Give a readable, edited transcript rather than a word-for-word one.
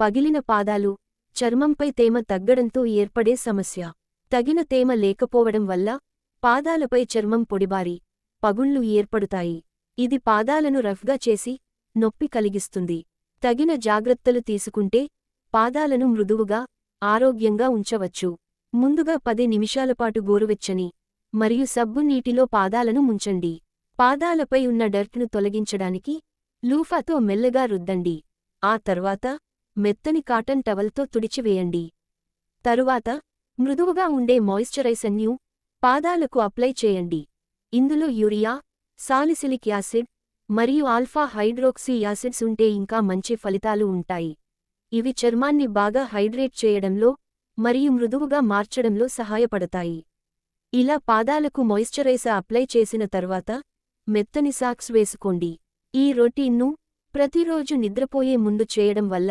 పగిలిన పాదాలు, చర్మంపై తేమ తగ్గడంతో ఏర్పడే సమస్య. తగిన తేమ లేకపోవడం వల్ల పాదాలపై చర్మం పొడిబారి పగుళ్లు ఏర్పడుతాయి. ఇది పాదాలను రఫ్గా చేసి నొప్పి కలిగిస్తుంది. తగిన జాగ్రత్తలు తీసుకుంటే పాదాలను మృదువుగా, ఆరోగ్యంగా ఉంచవచ్చు. ముందుగా 10 నిమిషాలపాటు గోరువెచ్చని మరియు సబ్బు నీటిలో పాదాలను ముంచండి. పాదాలపై ఉన్న డర్ట్ను తొలగించడానికి లూఫాతో మెల్లగా రుద్దండి. ఆ తర్వాత మెత్తని కాటన్ టవల్తో తుడిచివేయండి. తరువాత మృదువుగా ఉండే మాయిశ్చరైజర్ను పాదాలకు అప్లై చేయండి. ఇందులో యూరియా, సాలిసిలిక్ యాసిడ్ మరియు ఆల్ఫా హైడ్రోక్సీ యాసిడ్స్ ఉంటే ఇంకా మంచి ఫలితాలు ఉంటాయి. ఇవి చర్మాన్ని బాగా హైడ్రేట్ చేయడంలో మరియు మృదువుగా మార్చడంలో సహాయపడతాయి. ఇలా పాదాలకు మాయిశ్చరైజర్ అప్లై చేసిన తర్వాత మెత్తని సాక్స్ వేసుకోండి. ఈ రొటీన్ను ప్రతిరోజు నిద్రపోయే ముందు చేయడం వల్ల